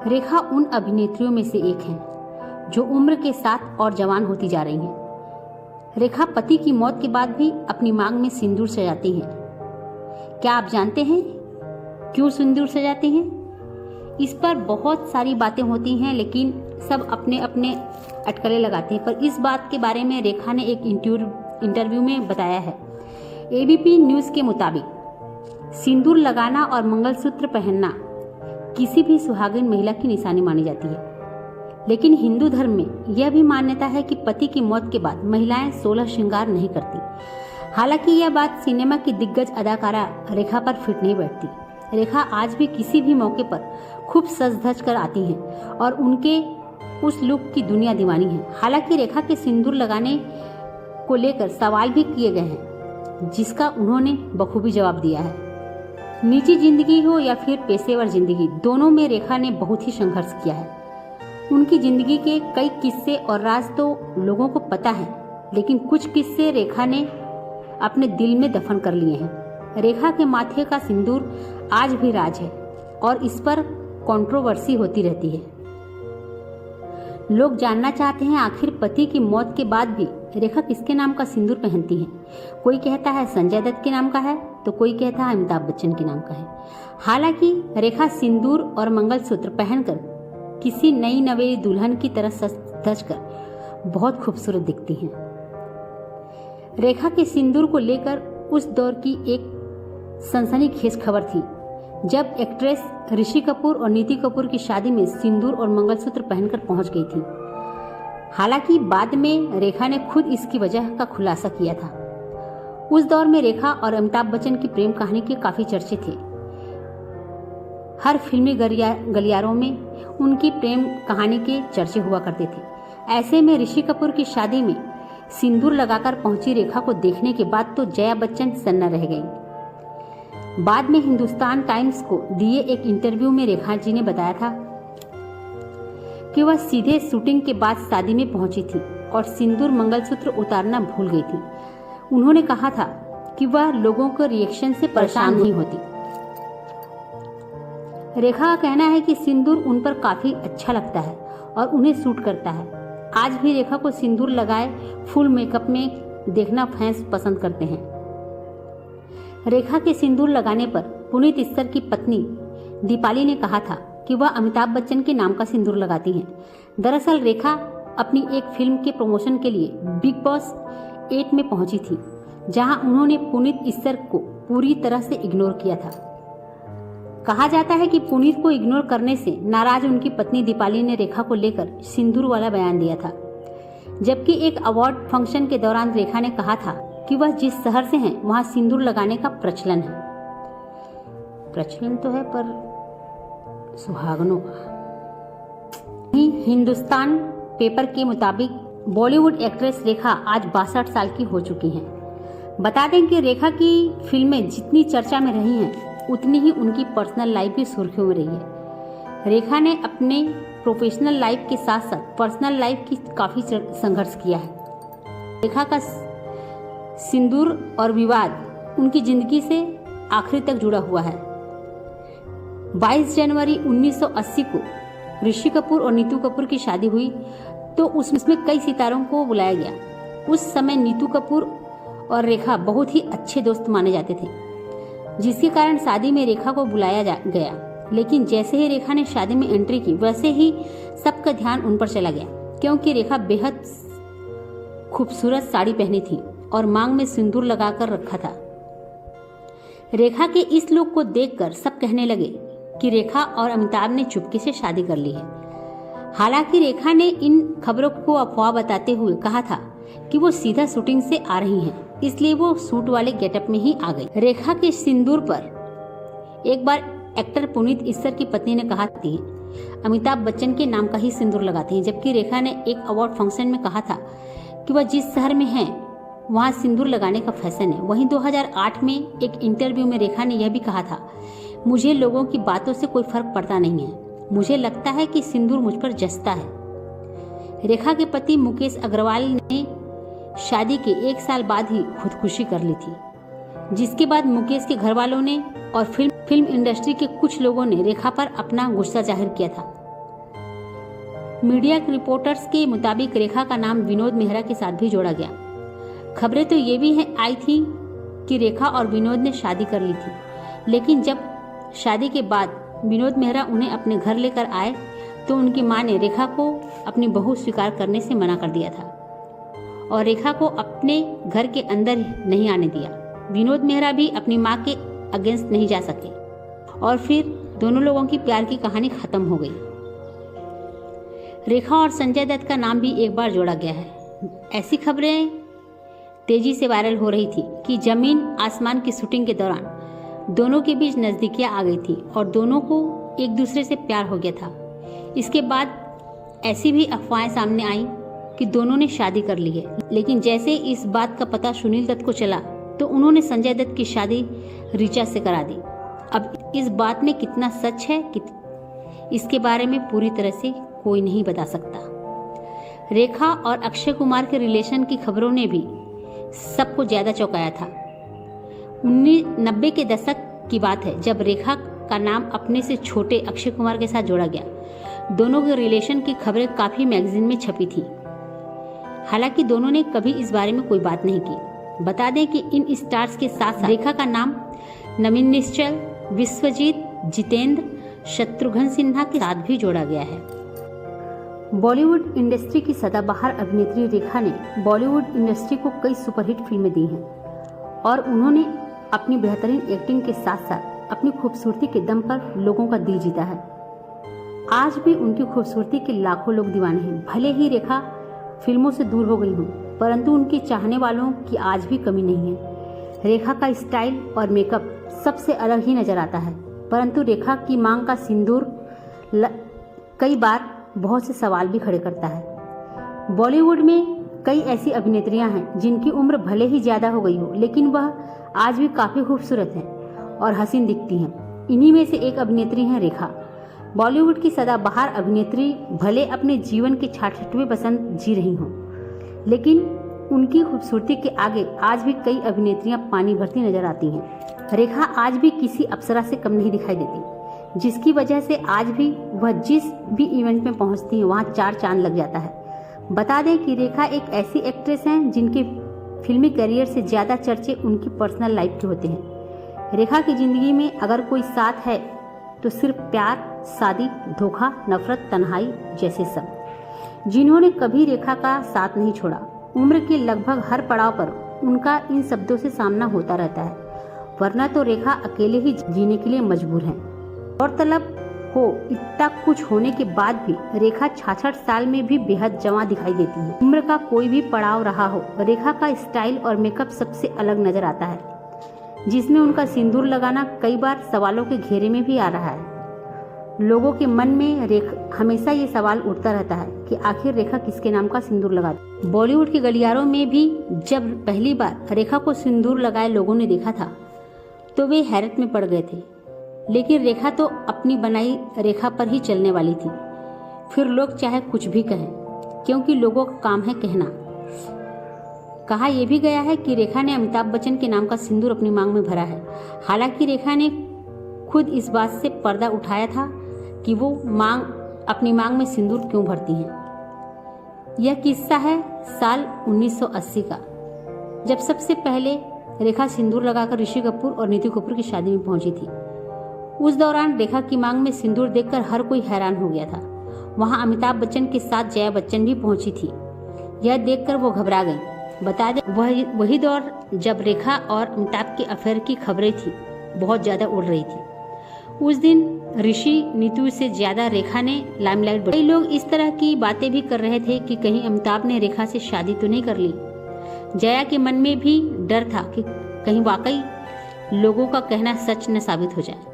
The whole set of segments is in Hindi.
रेखा उन अभिनेत्रियों में से एक हैं जो उम्र के साथ और जवान होती जा रही हैं। रेखा पति की मौत के बाद भी अपनी मांग में सिंदूर सजाती हैं। क्या आप जानते हैं क्यों सिंदूर सजाती हैं? इस पर बहुत सारी बातें होती हैं, लेकिन सब अपने अपने अटकलें लगाते हैं। पर इस बात के बारे में रेखा ने एक इंटरव्यू में बताया है। एबीपी न्यूज़ के मुताबिक सिंदूर लगाना और मंगलसूत्र पहनना किसी भी सुहागिन महिला की निशानी मानी जाती है, लेकिन हिंदू धर्म में यह भी मान्यता है कि पति की मौत के बाद महिलाएं 16 श्रृंगार नहीं करती। हालांकि यह बात सिनेमा की दिग्गज अदाकारा रेखा पर फिट नहीं बैठती। रेखा आज भी किसी भी मौके पर खूब सज धज कर आती हैं और उनके उस लुक की दुनिया दीवानी है। हालांकि रेखा के सिंदूर लगाने को लेकर सवाल भी किए गए हैं, जिसका उन्होंने बखूबी जवाब दिया है। निजी जिंदगी हो या फिर पेशेवर जिंदगी, दोनों में रेखा ने बहुत ही संघर्ष किया है। उनकी जिंदगी के कई किस्से और राज तो लोगों को पता है, लेकिन कुछ किस्से रेखा ने अपने दिल में दफन कर लिए हैं। रेखा के माथे का सिंदूर आज भी राज है और इस पर कंट्रोवर्सी होती रहती है। लोग जानना चाहते हैं आखिर पति की मौत के बाद भी रेखा किसके नाम का सिंदूर पहनती हैं। कोई कहता है संजय दत्त के नाम का है, तो कोई कहता है अमिताभ बच्चन के नाम का है। हालांकि रेखा सिंदूर और मंगलसूत्र पहनकर किसी नई नवेली दुल्हन की तरह सज कर बहुत खूबसूरत दिखती हैं। रेखा के सिंदूर को लेकर उस दौर की एक सनसनीखेज खबर थी, जब एक्ट्रेस ऋषि कपूर और नीति कपूर की शादी में सिंदूर और मंगलसूत्र पहनकर पहुंच गई थी। हालांकि बाद में रेखा ने खुद इसकी वजह का खुलासा किया था। उस दौर में रेखा और अमिताभ बच्चन की प्रेम कहानी के काफी चर्चे थे। हर फिल्मी गलियारों में उनकी प्रेम कहानी के चर्चे हुआ करते थे। ऐसे में ऋषि कपूर की शादी में सिंदूर लगाकर पहुंची रेखा को देखने के बाद तो जया बच्चन सन्ना रह गई। बाद में हिंदुस्तान टाइम्स को दिए एक इंटरव्यू में रेखा जी ने बताया था कि वह सीधे शूटिंग के बाद शादी में पहुंची थी और सिंदूर मंगलसूत्र उतारना भूल गई थी। उन्होंने कहा था कि वह लोगों के रिएक्शन से परेशान नहीं होती। रेखा का कहना है कि सिंदूर उन पर काफी अच्छा लगता है और उन्हें सूट करता है। आज भी रेखा को सिंदूर लगाए फुल मेकअप में देखना फैंस पसंद करते हैं। रेखा के सिंदूर लगाने पर पुनीत इस्सर की पत्नी दीपाली ने कहा था कि वह अमिताभ बच्चन के नाम का सिंदूर लगाती हैं। दरअसल रेखा अपनी एक फिल्म के प्रमोशन के लिए बिग बॉस 8 में पहुंची थी, जहां उन्होंने पुनीत इस्सर को पूरी तरह से इग्नोर किया था। कहा जाता है कि पुनीत को इग्नोर करने से नाराज उनकी पत्नी दीपाली ने रेखा को लेकर सिंदूर वाला बयान दिया था। जबकि एक अवार्ड फंक्शन के दौरान रेखा ने कहा था कि वह जिस शहर से हैं वहां सिंदूर लगाने का प्रचलन है। प्रचलन तो है, पर सुहागनों का। हिंदुस्तान पेपर के मुताबिक बॉलीवुड एक्ट्रेस रेखा आज 62 साल की हो चुकी हैं। बता दें कि रेखा की फिल्में जितनी चर्चा में रही हैं, उतनी ही उनकी पर्सनल लाइफ भी सुर्खियों में रही है। रेखा ने अपने प्रोफेशनल लाइफ के साथ साथ पर्सनल लाइफ की काफी संघर्ष किया है। रेखा का सिंदूर और विवाद उनकी जिंदगी से आखिरी तक जुड़ा हुआ है। 22 जनवरी 1980 को ऋषि कपूर और नीतू कपूर की शादी हुई, तो उसमें कई सितारों को बुलाया गया। उस समय नीतू कपूर और रेखा बहुत ही अच्छे दोस्त माने जाते थे, जिसके कारण शादी में रेखा को बुलाया गया। लेकिन जैसे ही रेखा ने शादी में एंट्री की, वैसे ही सबका ध्यान उन पर चला गया, क्योंकि रेखा बेहद खूबसूरत साड़ी पहनी थी और मांग में सिंदूर लगाकर रखा था। रेखा के इस लुक को देखकर सब कहने लगे कि रेखा और अमिताभ ने चुपके से शादी कर ली है। हालांकि रेखा ने इन खबरों को अफवाह बताते हुए कहा था कि वो सीधा शूटिंग से आ रही हैं, इसलिए वो सूट वाले गेटअप में ही आ गई। रेखा के सिंदूर पर एक बार एक्टर पुनीत इस्सर की पत्नी ने कहा थी अमिताभ बच्चन के नाम का ही सिंदूर लगाती हैं, जबकि रेखा ने एक अवार्ड फंक्शन में कहा था कि वह जिस शहर में है वहां सिंदूर लगाने का फैशन है। वहीं 2008 में एक इंटरव्यू में रेखा ने यह भी कहा था, मुझे लोगों की बातों से कोई फर्क पड़ता नहीं है, मुझे लगता है कि सिंदूर मुझ पर जचता है। रेखा के पति मुकेश अग्रवाल ने शादी के 1 साल बाद ही खुदकुशी कर ली थी, जिसके बाद मुकेश के घर वालों ने और फिल्म इंडस्ट्री के कुछ लोगों ने रेखा पर अपना गुस्सा जाहिर किया था। मीडिया रिपोर्टर्स के मुताबिक रेखा का नाम विनोद मेहरा के साथ भी जोड़ा गया। खबरें तो ये भी आई थी कि रेखा और विनोद ने शादी कर ली थी, लेकिन जब शादी के बाद विनोद मेहरा उन्हें अपने घर लेकर आए तो उनकी मां ने रेखा को अपनी बहू स्वीकार करने से मना कर दिया था और रेखा को अपने घर के अंदर नहीं आने दिया। विनोद मेहरा भी अपनी मां के अगेंस्ट नहीं जा सके और फिर दोनों लोगों की प्यार की कहानी खत्म हो गई। रेखा और संजय दत्त का नाम भी एक बार जोड़ा गया है। ऐसी खबरें तेजी से वायरल हो रही थी कि जमीन आसमान की शूटिंग के दौरान दोनों के बीच नजदीकियां आ गई थी और दोनों को एक दूसरे से प्यार हो गया था। इसके बाद ऐसी भी अफवाहें सामने आई कि दोनों ने शादी कर ली है, लेकिन जैसे इस बात का पता सुनील दत्त को चला तो उन्होंने संजय दत्त की शादी ऋचा से करा दी। अब इस बात में कितना सच है इसके बारे में पूरी तरह से कोई नहीं बता सकता। रेखा और अक्षय कुमार के रिलेशन की खबरों ने भी सबको ज्यादा चौंकाया था। 1990 के दशक की बात है जब रेखा का नाम अपने से छोटे अक्षय कुमार के साथ जोड़ा गया। दोनों के रिलेशन की खबरें काफी मैगजीन में छपी थी, हालांकि दोनों ने कभी इस बारे में कोई बात नहीं की। बता दें कि इन स्टार्स के साथ साथ रेखा का नाम नवीन निश्चल, विश्वजीत, जितेंद्र, शत्रुघ्न सिन्हा के साथ भी जोड़ा गया है। बॉलीवुड इंडस्ट्री की सदाबहार अभिनेत्री रेखा ने बॉलीवुड इंडस्ट्री को कई सुपरहिट फिल्में दी हैं और उन्होंने अपनी बेहतरीन एक्टिंग के साथ साथ अपनी खूबसूरती के दम पर लोगों का दिल जीता है। आज भी उनकी खूबसूरती के लाखों लोग दीवाने हैं। भले ही रेखा फिल्मों से दूर हो गई हूँ, परंतु उनके चाहने वालों की आज भी कमी नहीं है। रेखा का स्टाइल और मेकअप सबसे अलग ही नजर आता है, परंतु रेखा की मांग का सिंदूर कई बार बहुत से सवाल भी खड़े करता है। बॉलीवुड में कई ऐसी अभिनेत्रियां हैं जिनकी उम्र भले ही ज्यादा हो गई हो, लेकिन वह आज भी काफी खूबसूरत हैं और हसीन दिखती हैं। इन्हीं में से एक अभिनेत्री हैं रेखा। बॉलीवुड की सदाबहार अभिनेत्री भले अपने जीवन के 66वें बसंत जी रही हों, लेकिन उनकी खूबसूरती के आगे आज भी कई अभिनेत्रियां पानी भरती नजर आती हैं। रेखा आज भी किसी अप्सरा से कम नहीं दिखाई देती, जिसकी वजह से आज भी वह जिस भी इवेंट में पहुंचती है वहां 4 चांद लग जाता है। बता दें कि रेखा एक ऐसी एक्ट्रेस हैं जिनके फिल्मी करियर से ज्यादा चर्चे उनकी पर्सनल लाइफ के होते हैं। रेखा की जिंदगी में अगर कोई साथ है तो सिर्फ प्यार, शादी, धोखा, नफरत, तन्हाई जैसे सब, जिन्होंने कभी रेखा का साथ नहीं छोड़ा। उम्र के लगभग हर पड़ाव पर उनका इन शब्दों से सामना होता रहता है, वरना तो रेखा अकेले ही जीने के लिए मजबूर हैं। गौरतलब हो इतना कुछ होने के बाद भी रेखा 66 साल में भी बेहद जवां दिखाई देती है। उम्र का कोई भी पड़ाव रहा हो, रेखा का स्टाइल और मेकअप सबसे अलग नजर आता है, जिसमें उनका सिंदूर लगाना कई बार सवालों के घेरे में भी आ रहा है। लोगों के मन में हमेशा ये सवाल उठता रहता है कि आखिर रेखा किसके नाम का सिंदूर लगाती। बॉलीवुड के गलियारों में भी जब पहली बार रेखा को सिंदूर लगाए लोगों ने देखा था तो वे हैरत में पड़ गए थे, लेकिन रेखा तो अपनी बनाई रेखा पर ही चलने वाली थी। फिर लोग चाहे कुछ भी कहें, क्योंकि लोगों का काम है कहना। कहा यह भी गया है कि रेखा ने अमिताभ बच्चन के नाम का सिंदूर अपनी मांग में भरा है। हालांकि रेखा ने खुद इस बात से पर्दा उठाया था कि वो अपनी मांग में सिंदूर क्यों भरती हैं। यह किस्सा है साल 1980 का, जब सबसे पहले रेखा सिंदूर लगाकर ऋषि कपूर और नीतू कपूर की शादी में पहुंची थी। उस दौरान रेखा की मांग में सिंदूर देखकर हर कोई हैरान हो गया था। वहां अमिताभ बच्चन के साथ जया बच्चन भी पहुंची थी। यह देखकर वो घबरा गई। बता दें वही दौर जब रेखा और अमिताभ के अफेयर की खबरें थी बहुत ज्यादा उड़ रही थी। उस दिन ऋषि नीतू से ज्यादा रेखा ने लाइमलाइट बढ़ाई। कई लोग इस तरह की बातें भी कर रहे थे कि कहीं अमिताभ ने रेखा से शादी तो नहीं कर ली। जया के मन में भी डर था कि कहीं वाकई लोगों का कहना सच न साबित हो जाए।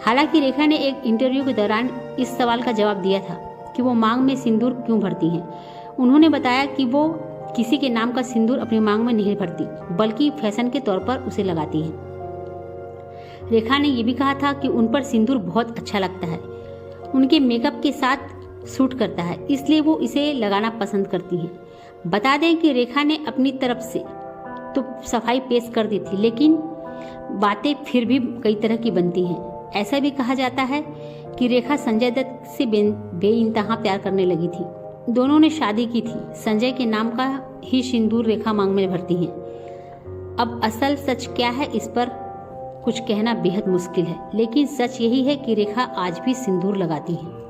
हालांकि रेखा ने एक इंटरव्यू के दौरान इस सवाल का जवाब दिया था कि वो मांग में सिंदूर क्यों भरती हैं। उन्होंने बताया कि वो किसी के नाम का सिंदूर अपनी मांग में नहीं भरती, बल्कि फैशन के तौर पर उसे लगाती हैं। रेखा ने यह भी कहा था कि उन पर सिंदूर बहुत अच्छा लगता है, उनके मेकअप के साथ सूट करता है, इसलिए वो इसे लगाना पसंद करती हैं। बता दें कि रेखा ने अपनी तरफ से तो सफाई पेश कर दी थी, लेकिन बातें फिर भी कई तरह की बनती हैं। ऐसा भी कहा जाता है कि रेखा संजय दत्त से बेइंतहा प्यार करने लगी थी। दोनों ने शादी की थी। संजय के नाम का ही सिंदूर रेखा मांग में भरती हैं। अब असल सच क्या है इस पर कुछ कहना बेहद मुश्किल है, लेकिन सच यही है कि रेखा आज भी सिंदूर लगाती है।